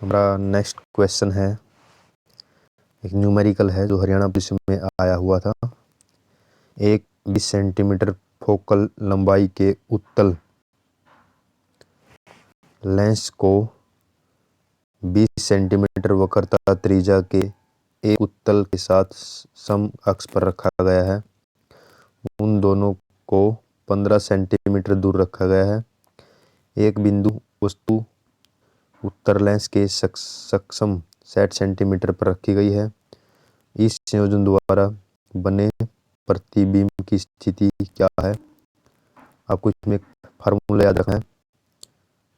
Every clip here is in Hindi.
हमारा नेक्स्ट क्वेश्चन है, एक न्यूमेरिकल है जो हरियाणा पुलिस में आया हुआ था। एक 20 सेंटीमीटर फोकल लंबाई के उत्तल लेंस को 20 सेंटीमीटर वक्रता त्रिज्या के एक उत्तल के साथ सम अक्ष पर रखा गया है। उन दोनों को 15 सेंटीमीटर दूर रखा गया है। एक बिंदु वस्तु उत्तर लेंस के सक्षम 60 सेंटीमीटर पर रखी गई है। इस संयोजन द्वारा बने प्रतिबिंब की स्थिति क्या है? आपको इसमें एक फार्मूला याद रखना है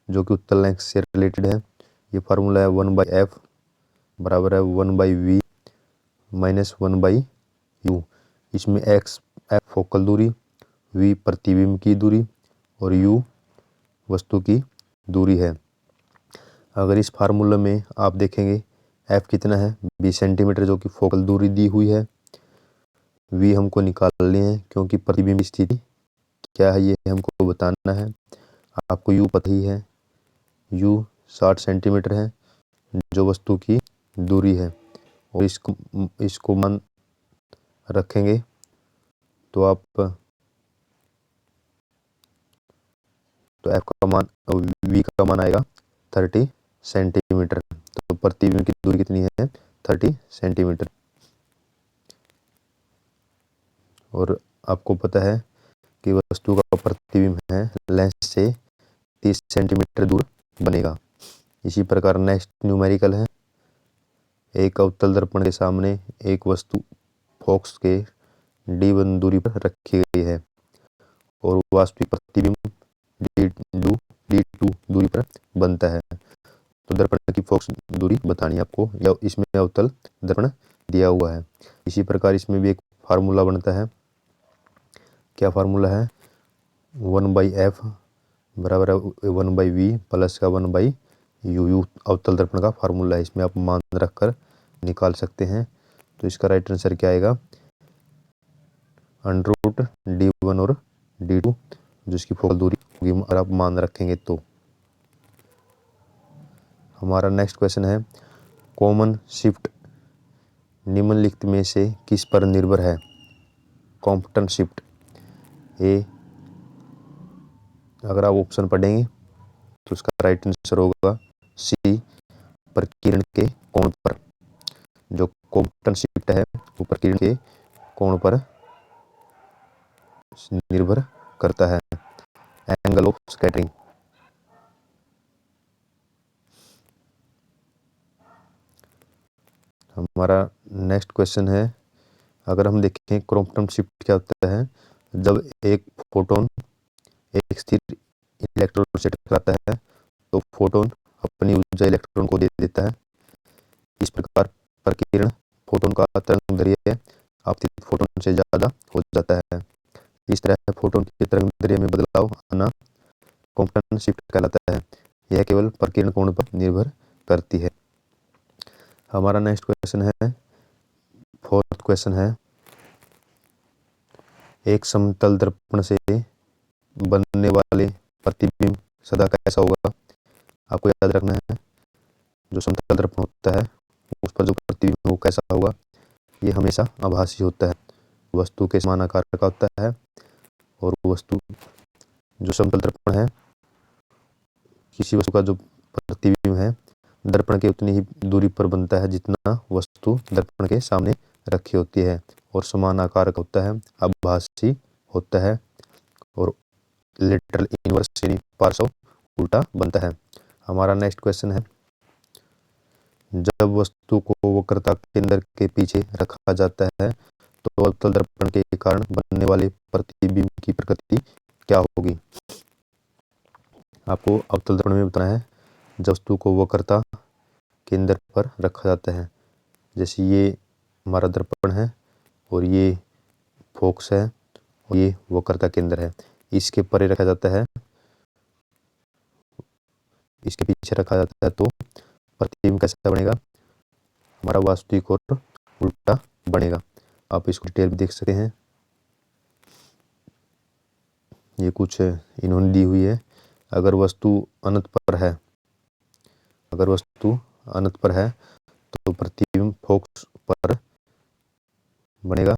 जो कि उत्तर लेंस से रिलेटेड है। ये फार्मूला है 1/f बराबर है 1/v माइनस 1/u। इसमें f फोकल दूरी, v प्रतिबिंब की दूरी और u वस्तु की दूरी है। अगर इस फार्मूला में आप देखेंगे f कितना है 20 सेंटीमीटर जो कि फोकल दूरी दी हुई है। v हमको निकालनी है क्योंकि प्रतिबिंब स्थिति क्या है ये हमको बताना है। आपको u पता ही है, u 60 सेंटीमीटर है जो वस्तु की दूरी है और इसको मान रखेंगे तो आप f का मान v का मान आएगा 30 सेंटीमीटर। तो प्रतिबिंब की दूरी कितनी है 30 सेंटीमीटर। और आपको पता है कि वस्तु का प्रतिबिंब है लेंस से 30 सेंटीमीटर दूर बनेगा। इसी प्रकार नेक्स्ट न्यूमेरिकल है, एक अवतल दर्पण के सामने एक वस्तु फोकस के d1 दूरी पर रखी गई है और वास्तविक प्रतिबिंब d2 दूरी पर बनता है। तो दर्पण की फोकस दूरी बतानी है आपको, या इसमें अवतल दर्पण दिया हुआ है। इसी प्रकार इसमें भी एक फार्मूला बनता है। क्या फार्मूला है 1/f बराबर है 1/v प्लस का 1/u अवतल दर्पण का फार्मूला है। इसमें आप मान रखकर निकाल सकते हैं। तो इसका राइट आंसर क्या आएगा √d1 और d2 जिसकी फोकल दूरी होगी और आप मान रखेंगे तो। हमारा नेक्स्ट क्वेश्चन है, कॉमन शिफ्ट निम्नलिखित में से किस पर निर्भर है? कॉम्पटन शिफ्ट ए, अगर आप ऑप्शन पढ़ेंगे तो उसका राइट आंसर होगा सी प्रकीर्ण के कोण पर। जो कॉम्पटन शिफ्ट है वो प्रकीर्ण के कोण पर निर्भर करता है, एंगल ऑफ स्कैटरिंग। हमारा नेक्स्ट क्वेश्चन है, अगर हम देखें कॉम्पटन शिफ्ट क्या होता है? जब एक फोटोन एक स्थिर इलेक्ट्रॉन से टकराता है तो फोटोन अपनी ऊर्जा इलेक्ट्रॉन को दे देता है। इस प्रकार प्रकीर्ण फोटोन का तरंगदैर्घ्य आपतित फोटोन से ज्यादा हो जाता है। इस तरह फोटोन के तरंगदैर्घ्य में बदलाव आना कॉम्पटन शिफ्ट कहलाता है। यह केवल प्रकीर्ण कोण पर निर्भर करती है। हमारा नेक्स्ट क्वेश्चन है, फोर्थ क्वेश्चन है, एक समतल दर्पण से बनने वाले प्रतिबिंब सदा कैसा होगा? आपको याद रखना है जो समतल दर्पण होता है उस पर जो प्रतिबिंब वो कैसा होगा? ये हमेशा आभासी होता है, वस्तु के समान आकार का होता है और वस्तु जो समतल दर्पण है किसी वस्तु का जो प्रतिबिंब है दर्पण के उतनी ही दूरी पर बनता है जितना वस्तु दर्पण के सामने रखी होती है और समान आकार का होता है, आभासी होता है और लेटरल इनवर्स यानी पार्श्व उल्टा बनता है। हमारा नेक्स्ट क्वेश्चन है, जब वस्तु को वक्रता केंद्र के पीछे रखा जाता है तो अवतल दर्पण के कारण बनने वाले प्रतिबिंब की प्रकृति क्या होगी? आपको अवतल दर्पण में बताना है जब वस्तु को वक्रता केंद्र पर रखा जाता है, जैसे ये हमारा दर्पण है और ये फोकस है और ये वक्रता केंद्र है, इसके परे रखा जाता है, इसके पीछे रखा जाता है तो प्रतिबिंब कैसा बनेगा? हमारा वास्तविक और उल्टा बनेगा। आप इसको डिटेल में देख सकते हैं, ये कुछ इन्होंने दी हुई है। अगर वस्तु अनंत पर है, अगर वस्तु अनंत पर है तो प्रतिबिंब फोकस पर बनेगा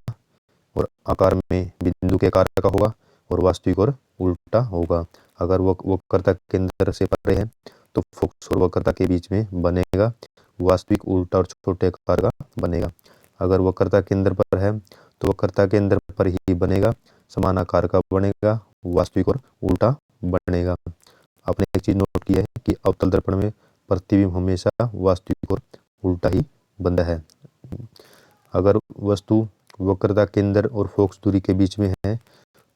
और आकार में बिंदु के आकार का होगा और वास्तविक और उल्टा होगा। अगर वक्रता केंद्र से परे है तो फोकस और वक्रता के बीच में बनेगा, वास्तविक उल्टा और छोटे आकार का बनेगा। अगर वक्रता केंद्र पर है तो वक्रता केंद्र पर ही बनेगा, समान आकार का बनेगा, वास्तविक और उल्टा बनेगा। आपने एक चीज नोट की है कि अवतल दर्पण में प्रतिबिंब हमेशा वास्तविक और उल्टा ही बनता है। अगर वस्तु वक्रता केंद्र और फोकस दूरी के बीच में है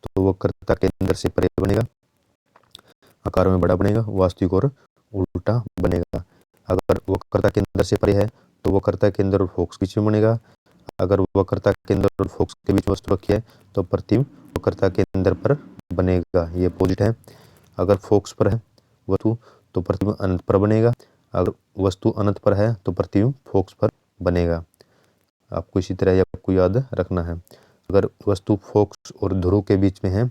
तो वक्रता केंद्र से परे बनेगा, आकार में बड़ा बनेगा, वास्तविक और उल्टा बनेगा। अगर वक्रता केंद्र से परे है तो वक्रता केंद्र और फोकस बीच में बनेगा। अगर वक्रता केंद्र और फोकस के बीच में वस्तु रखी है तो प्रतिबिंब वक्रता केंद्र पर बनेगा, ये अपोजिट है। अगर फोकस पर है वस्तु तो प्रतिबिंब अनंत पर बनेगा, अगर वस्तु अनंत पर है तो प्रतिबिंब फोकस पर बनेगा। आपको इसी तरह आपको याद रखना है। अगर वस्तु फोकस और ध्रुव के बीच में है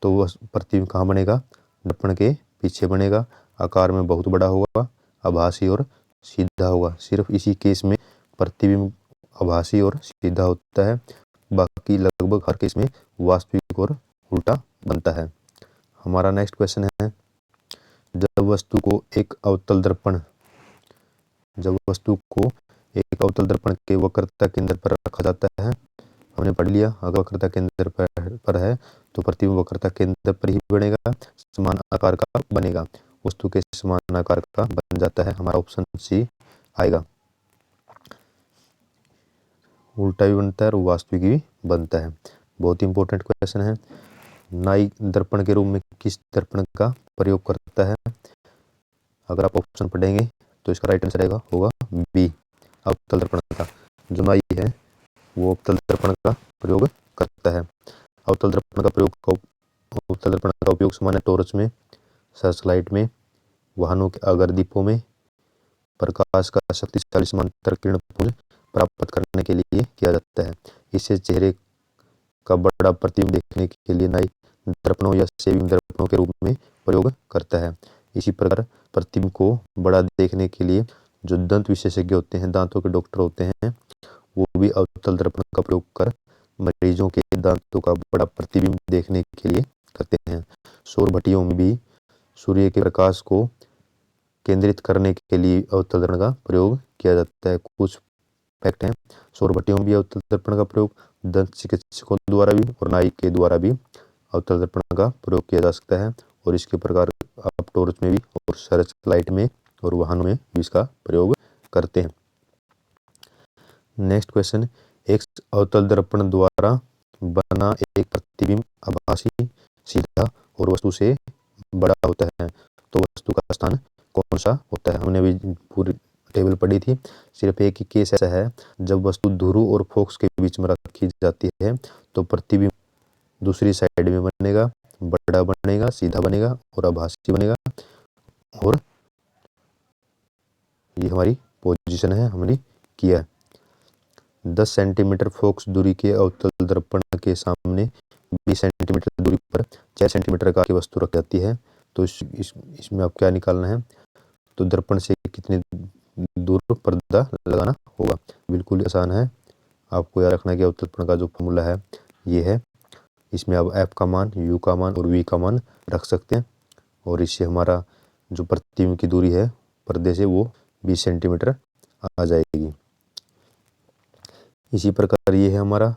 तो वह प्रतिबिंब कहाँ बनेगा? दर्पण के पीछे बनेगा, आकार में बहुत बड़ा होगा, आभासी और सीधा होगा। सिर्फ इसी केस में प्रतिबिंब आभासी और सीधा होता है, बाकी लगभग हर केस में वास्तविक और उल्टा बनता है। हमारा नेक्स्ट क्वेश्चन है, जब वस्तु को एक अवतल दर्पण के वक्रता केंद्र पर रखा जाता है, हमने पढ़ लिया, अगर वक्रता केंद्र पर है तो प्रतिबिंब वक्रता केंद्र पर ही बनेगा, समान आकार का बनेगा, वस्तु के समान आकार का बन जाता है। हमारा ऑप्शन सी आएगा। उल्टा भी बनता है और वास्तविक भी बनता है। बहुत इंपॉर्टेंट क्वेश्चन है। नाई दर्पण के रूप में किस दर्पण का प्रयोग करता है? अगर आप ऑप्शन पढ़ेंगे तो इसका राइट आंसर होगा बी, अवतल दर्पण का। जो नाई है वो अवतल दर्पण का प्रयोग करता है। अवतल दर्पण का उपयोग सामान्य टॉर्च में, सर्च लाइट में, वाहनों के अग्रदीपों में प्रकाश का शक्तिशाली समांतर किरण पुंज प्राप्त करने के लिए किया जाता है। इससे चेहरे का बड़ा प्रतिबिंब देखने के लिए नाई दर्पणों या शेविंग दर्पणों के रूप में प्रयोग करता है। इसी प्रकार प्रतिबिंब को बड़ा देखने के लिए जो दंत विशेषज्ञ होते हैं, दांतों के डॉक्टर होते हैं, वो भी अवतल दर्पण का प्रयोग कर मरीजों के दांतों का बड़ा प्रतिबिंब देखने के लिए करते हैं। सौर भट्टियों में भी सूर्य के प्रकाश को केंद्रित करने के लिए अवतल दर्पण का प्रयोग किया जाता है। कुछ फैक्ट हैं, सौर भट्टियों में भी अवतल दर्पण का प्रयोग दंत चिकित्सकों द्वारा भी और नाई के द्वारा भी अवतल दर्पण का प्रयोग किया जा सकता है। और इसके प्रकार आप टॉर्च में भी और सर्च लाइट में और वाहनों में भी इसका प्रयोग करते हैं। नेक्स्ट क्वेश्चन, एक अवतल दर्पण द्वारा बना एक प्रतिबिंब आभासी, सीधा और वस्तु से बड़ा होता है तो वस्तु का स्थान कौन सा होता है? हमने भी पूरी टेबल पढ़ी थी। सिर्फ एक ही केस ऐसा है, जब वस्तु ध्रुव और फोकस के बीच में रखी जाती है तो प्रतिबिंब दूसरी साइड में बनेगा, बड़ा बनेगा, सीधा बनेगा और आभासी बनेगा। और ये हमारी पोजीशन है, हमने किया। 10 सेंटीमीटर फोकस दूरी के अवतल दर्पण के सामने 20 सेंटीमीटर दूरी पर 4 सेंटीमीटर का की वस्तु रखी जाती है। तो इसमें आप क्या निकालना है? तो दर्पण से कितनी दूर पर्दा लगाना होगा? बिल्कुल आसान है। आपको याद रखना है कि अवतल दर्पण का जो फॉर्मूला है ये है। इसमें आप एफ का मान, यू का मान और वी का मान रख सकते हैं और इससे हमारा जो प्रतिबिंब की दूरी है पर्दे से वो 20 सेंटीमीटर आ जाएगी। इसी प्रकार ये है हमारा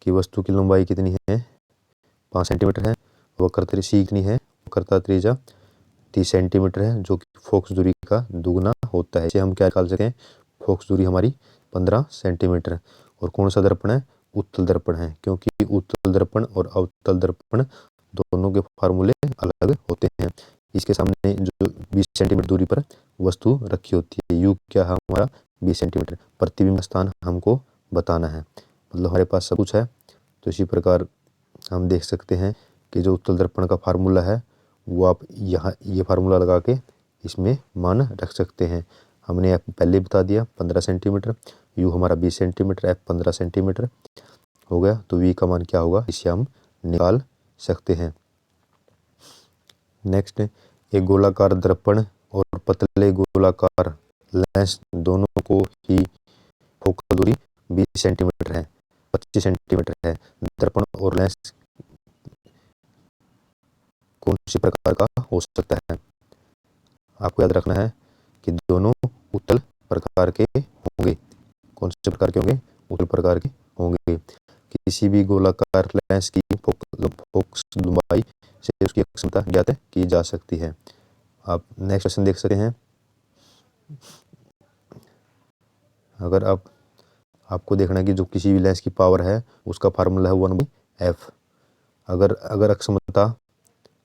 कि वस्तु की लंबाई कितनी है? 5 सेंटीमीटर है। वक्रता सी कितनी है? वक्रता त्रिज्या 30 सेंटीमीटर है, जो कि फोकस दूरी का दुगना होता है। इसे हम क्या निकाल सकते हैं? फोकस दूरी हमारी 15 सेंटीमीटर। और कौन सा दर्पण है? उत्तल दर्पण है, क्योंकि उत्तल दर्पण और अवतल दर्पण दोनों के फार्मूले अलग होते हैं। इसके सामने जो 20 सेंटीमीटर दूरी पर वस्तु रखी होती है, यू क्या है हमारा? 20 सेंटीमीटर। प्रतिबिंब स्थान हमको बताना है, मतलब हमारे पास सब कुछ है। तो इसी प्रकार हम देख सकते हैं कि जो उत्तल दर्पण का फार्मूला है वो आप यहाँ ये फार्मूला लगा के इसमें मान रख सकते हैं। हमने एफ पहले बता दिया 15 सेंटीमीटर, यू हमारा 20 सेंटीमीटर, एफ 15 सेंटीमीटर हो गया। तो वी का मान क्या होगा इसे हम निकाल सकते हैं। नेक्स्ट, एक गोलाकार दर्पण और पतले गोलाकार लेंस दोनों को ही फोकल दूरी 20 सेंटीमीटर है, 25 सेंटीमीटर है। दर्पण और लेंस कौन सी प्रकार का हो सकता है? आपको याद रखना है कि दोनों उत्तल प्रकार के होंगे। कौन से प्रकार के होंगे? उत्तल प्रकार के होंगे। किसी भी गोलाकार लेंस की फोकस लंबाई से उसकी अक्षमता ज्ञात की जा सकती है। आप नेक्स्ट क्वेश्चन देख सकते हैं। अगर आपको देखना है कि जो किसी भी लेंस की पावर है उसका फार्मूला है 1/f। अगर अक्षमता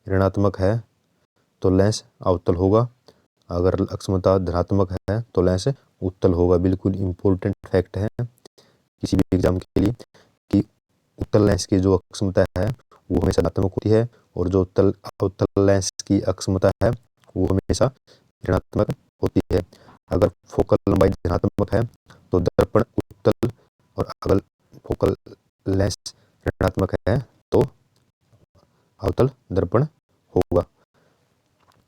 ऋणात्मक है तो लेंस अवतल होगा, अगर अक्षमता धनात्मक है तो लेंस उत्तल होगा। बिल्कुल इम्पोर्टेंट फैक्ट है किसी भी एग्जाम के लिए कि उत्तल लेंस की जो अक्षमता है वो हमेशा धनात्मक होती है और जो अवतल लेंस की अक्षमता है वो हमेशा ऋणात्मक होती है। अगर फोकल लंबाई धनात्मक है तो दर्पण उत्तल, और अगर फोकल लेंस ऋणात्मक है तो अवतल दर्पण होगा।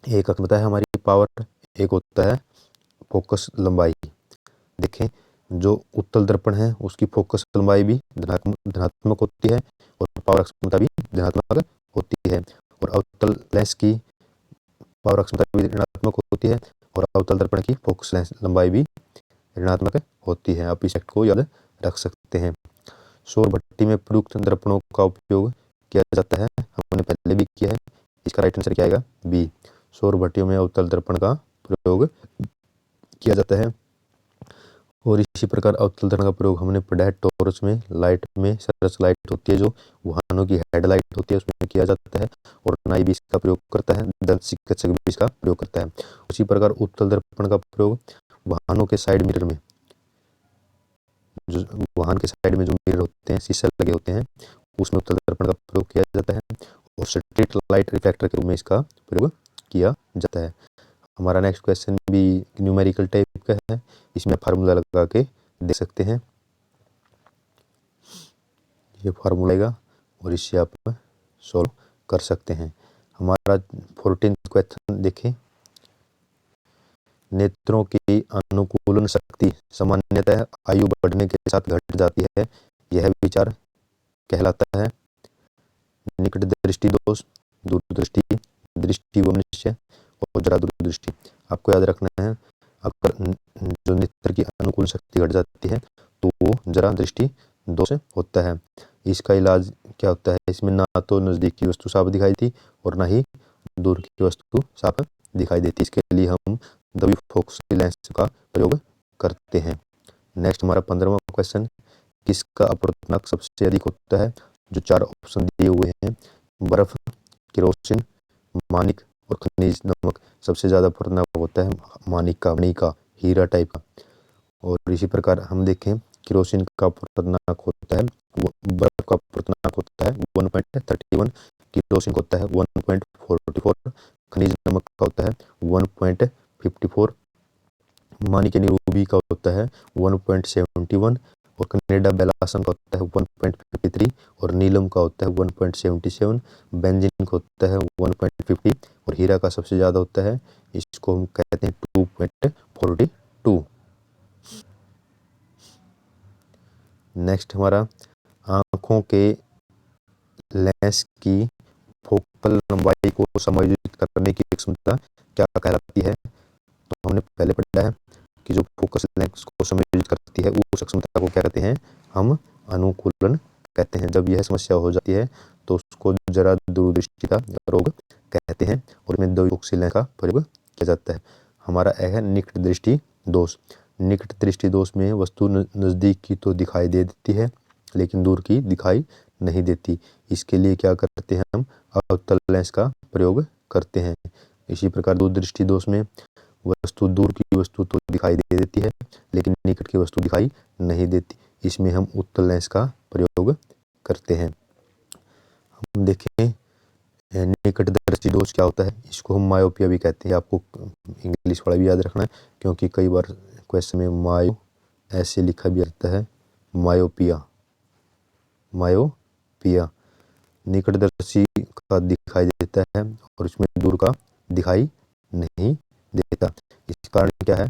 एक अक्षमता है हमारी पावर, एक होता है फोकस लंबाई। देखें, जो उत्तल दर्पण है उसकी फोकस लंबाई भी धनात्मक होती है और पावर अक्षमता भी धनात्मक होती है, और अवतल लेंस की पावर अक्षमता भी ऋणात्मक होती है और अवतल दर्पण की फोकस लंबाई भी ऋणात्मक होती है। आप इस फैक्ट को याद रख सकते हैं। सौर भट्टी में प्रयुक्त दर्पणों का उपयोग किया जाता है, हमने पहले भी किया है। इसका राइट आंसर क्या आएगा? बी। सौर भट्टियों में अवतल दर्पण का प्रयोग किया जाता है। और इसी प्रकार अवतल दर्पण का प्रयोग हमने पढ़ा है टॉर्च में, लाइट में, सर्च लाइट होती है जो वाहनों की हेडलाइट होती है उसमें किया जाता है, और नाई भी इसका प्रयोग करता है, दंत चिकित्सक भी इसका प्रयोग करता है। उसी प्रकार उत्तल दर्पण का प्रयोग वाहनों के साइड मिरर में, जो वाहन के साइड में जो मिरर होते हैं, शीशे लगे होते हैं, उसमें उत्तल दर्पण का प्रयोग किया जाता है, और स्ट्रीट लाइट रिफ्लेक्टर के रूप में इसका प्रयोग किया जाता है। हमारा नेक्स्ट क्वेश्चन भी न्यूमेरिकल टाइप का है, इसमें फार्मूला लगा के दे सकते हैं। ये फार्मूला आएगा और इससे आप सॉल्व कर सकते हैं। हमारा 14th क्वेश्चन देखें। नेत्रों की अनुकूलन शक्ति सामान्यतः आयु बढ़ने के साथ घट जाती है, यह विचार कहलाता है निकट दृष्टि दोष, दूरदृष्टि, दृष्टि वैमनस्य और जरा दूरदृष्टि। आपको याद रखना है, अगर जो नेत्र की अनुकूल शक्ति घट जाती है तो वो जरा दृष्टि दोष होता है। इसका इलाज क्या होता है? इसमें ना तो नजदीक की वस्तु साफ दिखाई देती और ना ही दूर की वस्तु साफ दिखाई देती। इसके लिए हम डबल फोकस लेंस का प्रयोग करते हैं। नेक्स्ट हमारा 15वां क्वेश्चन, किसका अपवर्तनांक सबसे अधिक होता है? जो 4 ऑप्शन दिए हुए हैं, बर्फ, केरोसिन, मानिक और खनिज नमक। सबसे ज्यादा अपवर्तनांक होता है मानिक का, मणि का, हीरा टाइप का। और इसी प्रकार हम देखें, केरोसिन का अपवर्तनांक होता है, बर्फ का अपवर्तनांक होता है 1.31, केरोसिन का होता है 1.44, खनिज नमक का होता है 1.54, मानिक यानी रूबी का होता है 1.71, और कनेडा बेलासन का होता है 1.53, और नीलम का होता है 1.77, बेंजीन का होता है 1.50, और हीरा का सबसे ज्यादा होता है, इसको हम कहते हैं 2.42। नेक्स्ट हमारा आंखों के लेंस की फोकल लंबाई को समायोजित करने की क्षमता क्या कहलाती है? तो हमने पहले पढ़ा है कि जो फोकस लेंस को समायोजित करती है उस क्षमता को क्या कहते हैं? हम अनुकूलन कहते हैं। जब यह समस्या हो जाती है तो उसको जरा दूरदृष्टि का रोग कहते हैं, और इसमें दो फोकसी लेंस का प्रयोग किया जाता है। हमारा है निकट दृष्टि दोष। निकट दृष्टि दोष में वस्तु नजदीक की तो दिखाई दे देती है लेकिन दूर की दिखाई नहीं देती। इसके लिए क्या करते हैं? हम अवतल लेंस का प्रयोग करते हैं। इसी प्रकार दूरदृष्टि दोष में वस्तु, दूर की वस्तु तो दिखाई दे देती है लेकिन निकट की वस्तु दिखाई नहीं देती, इसमें हम उत्तल लेंस का प्रयोग करते हैं। हम देखें निकट दृष्टि दोष क्या होता है, इसको हम मायोपिया भी कहते हैं। आपको इंग्लिश वाला भी याद रखना है क्योंकि कई बार क्वेश्चन में मायो ऐसे लिखा भी आता है, मायोपिया। मायोपिया निकटदर्शी का दिखाई देता है और इसमें दूर का दिखाई नहीं देता। इसका कारण क्या है?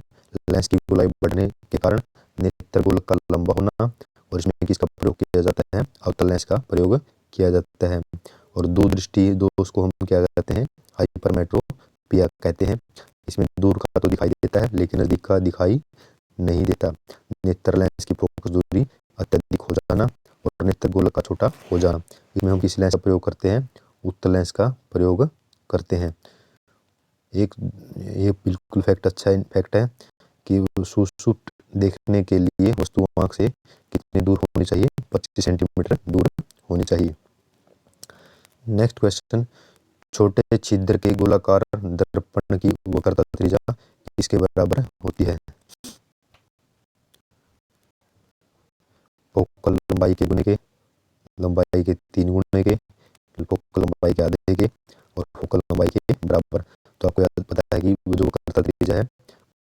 लेंस की गोलाई बढ़ने के कारण नेत्र गोलक का लंबा होना, और इसमें किसका प्रयोग किया जाता है? अवतल लेंस का प्रयोग किया जाता है। और दूरदृष्टि दोष को हम क्या कहते हैं? हाइपरमेट्रोपिया कहते हैं। इसमें दूर का तो दिखाई देता है लेकिन नजदीक का दिखाई नहीं देता। नेत्र लेंस की फोकस दूरी अत्यधिक हो जाना और नेत्र गोलक का छोटा हो जाना। इसमें हम किस लेंस का प्रयोग करते हैं? उत्तल लेंस का प्रयोग करते हैं। एक ये बिल्कुल फैक्ट अच्छा फैक्ट है कि सुषुप्त देखने के लिए वस्तु आंख से कितनी दूर होनी चाहिए? 25 सेंटीमीटर दूर होनी चाहिए। नेक्स्ट क्वेश्चन, छोटे छिद्र के गोलाकार दर्पण की वक्रता त्रिज्या किसके बराबर होती है? फोकल लंबाई के गुने के, लंबाई के 3 गुने के, फोकल लंबाई के आधे के और फोकल लंबाई के बराबर। तो आपको याद पता है कि जो वक्रता त्रिज्या है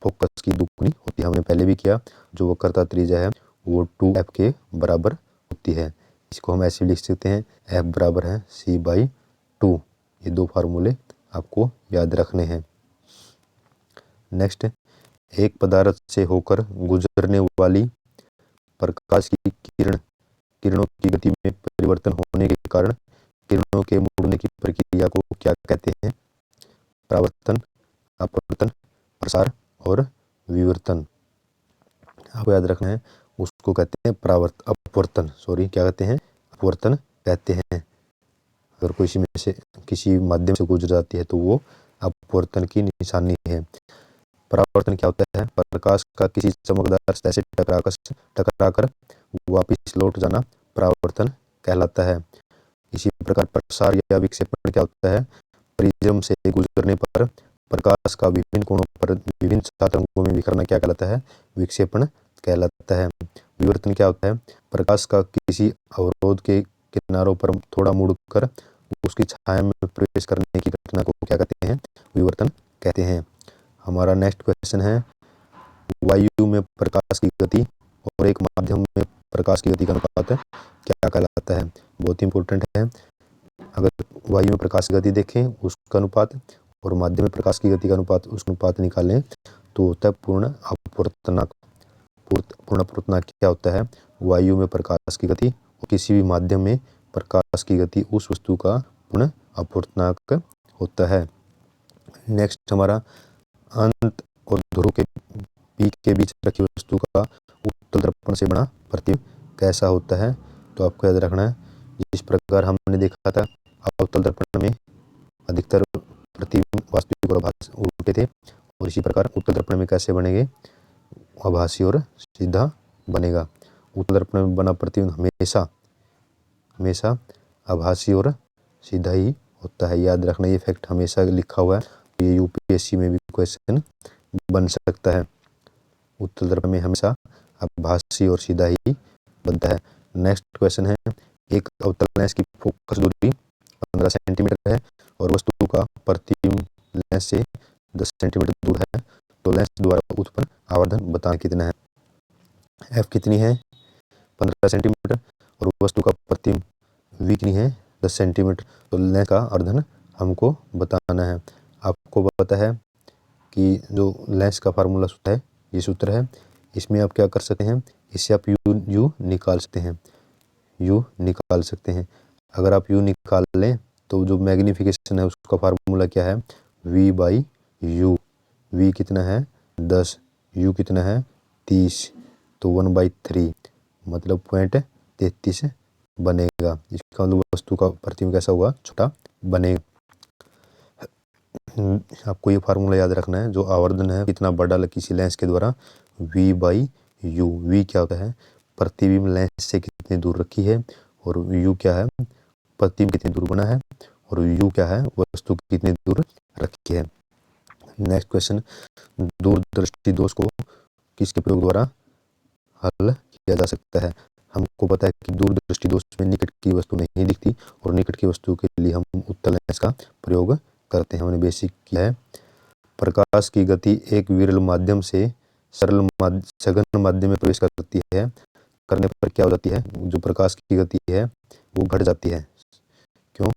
फोकस की दुगुनी होती है, हमने पहले भी किया। जो वक्रता त्रिज्या है वो 2f के बराबर होती है। इसको हम ऐसे लिख सकते हैं, f बराबर है c/2। ये दो फार्मूले आपको याद रखने हैं। नेक्स्ट, एक पदार्थ से होकर गुजरने वाली प्रकाश की किरणों की गति में परिवर्तन होने के कारण किरणों के मुड़ने की प्रक्रिया को क्या कहते हैं? परावर्तन, अपवर्तन, प्रसार और विवर्तन। आपको याद रखना है, उसको कहते हैं अपवर्तन, क्या कहते हैं? अपवर्तन कहते हैं। अगर कोई में से किसी माध्यम से गुजर जाती है तो वो अपवर्तन की निशानी है। परावर्तन क्या होता है? प्रकाश का किसी चमकदार सतह से टकराकर वापिस लौट जाना परावर्तन कहलाता है। इसी प्रकार प्रसार या विक्षेपण क्या होता है? प्रिज्म से गुजरने पर प्रकाश का विभिन्न कोणों पर विभिन्न तरंगों में बिखरना क्या कहलाता है? विक्षेपण कहलाता है। विवर्तन क्या होता है? प्रकाश का किसी अवरोध के किनारों पर थोड़ा मुड़कर उसकी छाया में प्रवेश करने की घटना को क्या कहते हैं? विवर्तन कहते हैं। हमारा नेक्स्ट क्वेश्चन है, वायु में प्रकाश की गति और एक माध्यम में प्रकाश की गति का अनुपात क्या कहलाता है? बहुत इंपॉर्टेंट है। अगर वायु में प्रकाश की गति देखें उसका अनुपात और माध्यम में प्रकाश की गति का अनुपात, उसका अनुपात निकालें तो होता है पूर्ण अपवर्तनांक। पूर्ण अपवर्तनांक क्या होता है? वायु में प्रकाश की गति और किसी भी माध्यम में प्रकाश की गति, उस वस्तु का पूर्ण अपवर्तनांक होता है। नेक्स्ट हमारा, अंत और ध्रुव के बीच रखी वस्तु का उत्तल दर्पण से बना प्रतिबिंब कैसा होता है? तो आपको याद रखना है, जिस प्रकार हमने देखा था अवतल दर्पण में अधिकतर प्रतिबिंब वास्तविक और आभासी उल्टे थे, और इसी प्रकार उत्तल दर्पण में कैसे बनेंगे? आभासी और सीधा बनेगा। उत्तल दर्पण में बना प्रतिबिंब हमेशा आभासी और सीधा ही होता है। याद रखना, ये फैक्ट हमेशा लिखा हुआ है, ये यूपीएससी में भी क्वेश्चन बन सकता है। उत्तल दर्पण में हमेशा आभासी और सीधा ही बनता है। नेक्स्ट क्वेश्चन है, एक अवतल लेंस की फोकस दूरी 15 सेंटीमीटर है और वस्तु का प्रतिबिंब लेंस से 10 सेंटीमीटर दूर है, तो लेंस द्वारा उत्पन्न आवर्धन बताना कितना है? f कितनी है? 15 सेंटीमीटर, और वस्तु का प्रतिबिंब v कितनी है? 10 सेंटीमीटर। तो लेंस का आवर्धन हमको बताना है। आपको पता है कि जो लेंस का फार्मूला सूत्र है, ये सूत्र है। इसमें आप क्या कर सकते हैं? इससे आप u निकाल सकते हैं, अगर आप u निकाल लें तो जो मैग्निफिकेशन है उसका फार्मूला क्या है? v/u। v कितना है? 10, u कितना है? 30, तो 1/3 मतलब 0.33 बनेगा। इसका मतलब वस्तु का प्रतिबिंब कैसा होगा? छोटा बनेगा। आपको ये फार्मूला याद रखना है, जो आवर्धन है कितना बड़ा किसी लेंस के द्वारा, v/u। v क्या होता है? प्रतिबिंब लेंस से कितनी दूर रखी है, और u क्या है? प्रतिबिंब कितनी दूर बना है, और u क्या है? वस्तु कितनी दूर रखी है। नेक्स्ट क्वेश्चन, दूरदृष्टि दोष को किसके प्रयोग द्वारा हल किया जा सकता है? हमको पता है कि दूरदृष्टि दोष में निकट की वस्तु नहीं दिखती, और निकट की वस्तु के लिए हम उत्तल लेंस का प्रयोग करते हैं। हमने बेसिक किया है। प्रकाश की गति एक विरल माध्यम से सघन माध्यम में प्रवेश करती है, करने पर क्या हो जाती है? जो प्रकाश की गति है वो घट जाती है। क्यों?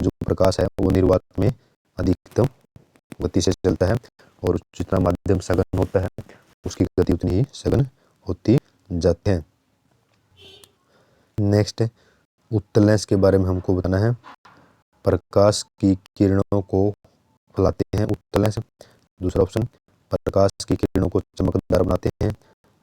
जो प्रकाश है वो निर्वात में अधिकतम गति से चलता है, और जितना माध्यम सघन होता है उसकी गति उतनी ही सघन होती जाती है। नेक्स्ट, उत्तल लेंस के बारे में हमको बताना है। प्रकाश की किरणों को फैलाते हैं उत्तल लेंस। दूसरा ऑप्शन, प्रकाश की किरणों को चमकदार बनाते हैं।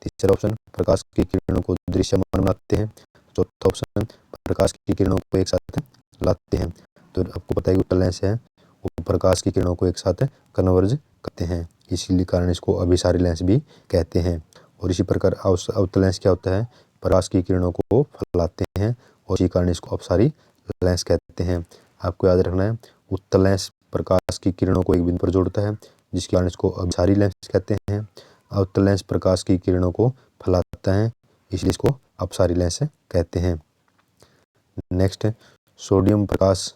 तीसरा ऑप्शन, प्रकाश की किरणों को दृश्यमान बनाते हैं। चौथा ऑप्शन, प्रकाश की किरणों को एक साथ लाते हैं। तो आपको पता है कि उत्तल लेंस है वो प्रकाश की किरणों को एक साथ कन्वर्ज करते हैं, इसीलिए कारण इसको अभिसारी लेंस भी कहते हैं। और इसी प्रकार अवतल लेंस क्या होता है, प्रकाश की किरणों को फैलाते हैं और इसी कारण इसको अपसारी लेंस कहते हैं। आपको याद रखना है, उत्तल लेंस प्रकाश की किरणों को एक बिंदु पर जोड़ता है जिसके कारण इसको अभिसारी लेंस कहते हैं। अवतल लेंस प्रकाश की किरणों को फैलाता है इसलिए इसको अपसारी लेंस कहते हैं। नेक्स्ट, सोडियम प्रकाश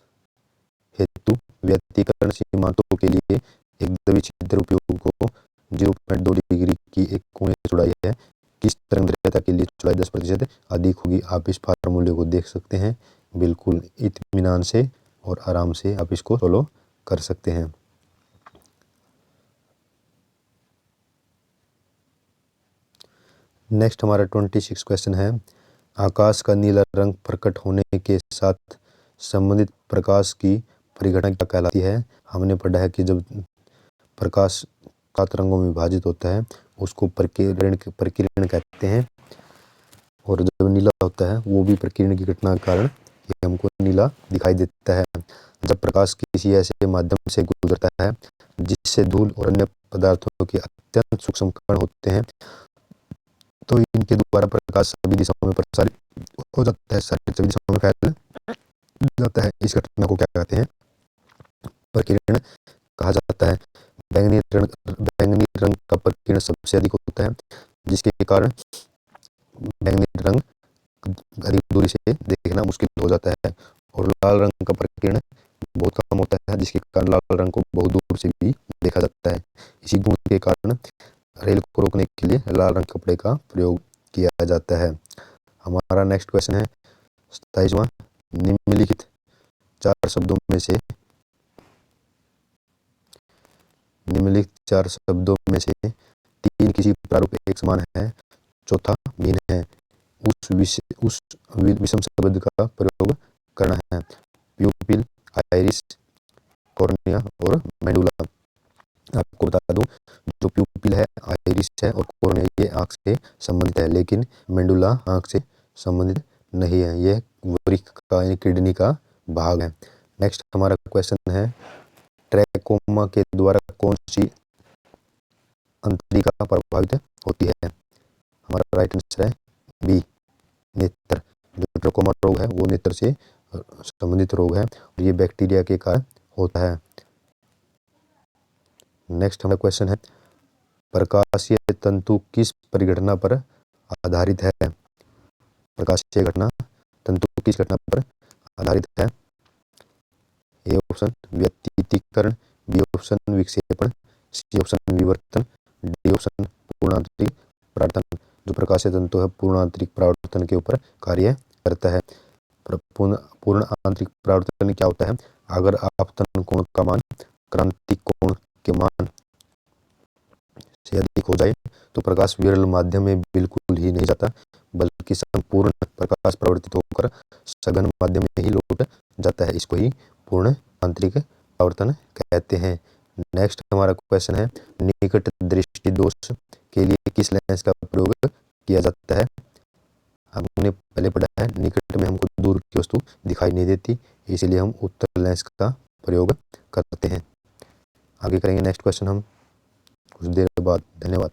हेतु व्यतिकरण सीमांतों के लिए एक द्रव्य छिद्र उपयोग को 0.2 डिग्री की एक कोणीय चौड़ाई है। किस तरंगदैर्घ्यता के लिए चौड़ाई 10% अधिक होगी। आप इस फार्मूले को देख सकते हैं, बिल्कुल इत्मीनान से और आराम से आप इसको फॉलो कर सकते हैं। नेक्स्ट हमारा 26 क्वेश्चन है, आकाश का नीला रंग प्रकट होने के साथ संबंधित प्रकाश की परिघटना क्या कहलाती है। हमने पढ़ा है कि जब प्रकाश 7 रंगों में विभाजित होता है उसको प्रकीर्ण कहते हैं, और जब नीला होता है वो भी प्रकीर्ण की घटना के कारण ये हमको नीला दिखाई देता है। जब प्रकाश किसी ऐसे माध्यम से गुजरता है जिससे धूल और अन्य पदार्थों के अत्यंत सूक्ष्म कण होते हैं तो इनके द्वारा प्रकाश सभी दिशाओं में प्रसारित हो जाता है, सभी दिशाओं में फैल जाता है। इस घटना को क्या कहते हैं, प्रकीर्ण कहा जाता है। बैंगनी रंग का प्रकीर्ण सबसे अधिक होता है जिसके कारण बैंगनी रंग अधिक दूरी से देखना मुश्किल हो जाता है, और लाल रंग का प्रकीर्ण बहुत कम होता है जिसके कारण लाल रंग को बहुत दूर से भी देखा जाता है। इसी गुण के कारण रेल को रोकने के लिए लाल रंग कपड़े का प्रयोग किया जाता है। हमारा नेक्स्ट क्वेश्चन है 27वां, निम्नलिखित चार शब्दों में से 3 किसी प्रारूप एक समान है, चौथा भिन्न है। उस विषम शब्द का प्रयोग करना है। प्यूपिल, आइरिस, कॉर्निया और मेडुला। आपको बता दूं, जो प्यूपिल है, आइरिस है और कॉर्निया ये आंख से संबंधित है, लेकिन मेडुला आंख से संबंधित नहीं है, यह वृक्क का यानी किडनी का भाग है। नेक्स्ट हमारा क्वेश्चन है, ट्रैकोमा के द्वारा कौन सी अंतरिका प्रभावित होती है। हमारा राइट आंसर है बी, नेत्र। जो ट्रैकोमा रोग है वो नेत्र से संबंधित रोग है और ये बैक्टीरिया के कारण होता है। नेक्स्ट हमारा क्वेश्चन है, प्रकाशीय तंतु किस परिघटना पर आधारित है। प्रकाशीय घटना तंतु किस घटना पर आधारित है। ए ऑप्शन व्यतितीकरण, बी ऑप्शन विक्षेपण, सी ऑप्शन विवर्तन, डी ऑप्शन पूर्णांतरिक परावर्तन। जो प्रकाशीय तंतु है पूर्ण आंतरिक परावर्तन के ऊपर कार्य करता है। पूर्ण आंतरिक परावर्तन क्या होता है, अगर आपतन कोण का मान क्रांतिक कोण के मान से अधिक हो जाए तो प्रकाश विरल माध्यम में बिल्कुल ही नहीं जाता बल्कि संपूर्ण प्रकाश परिवर्तित होकर सघन माध्यम में ही लौट जाता है। इसको ही पूर्ण आंतरिक परावर्तन कहते हैं। नेक्स्ट हमारा क्वेश्चन है, निकट दृष्टि दोष के लिए किस लेंस का प्रयोग किया जाता है। हमने पहले पढ़ा है निकट में हमको दूर की वस्तु दिखाई नहीं देती, इसलिए हम उत्तल लेंस का प्रयोग करते हैं। आगे करेंगे नेक्स्ट क्वेश्चन हम कुछ देर बाद। धन्यवाद।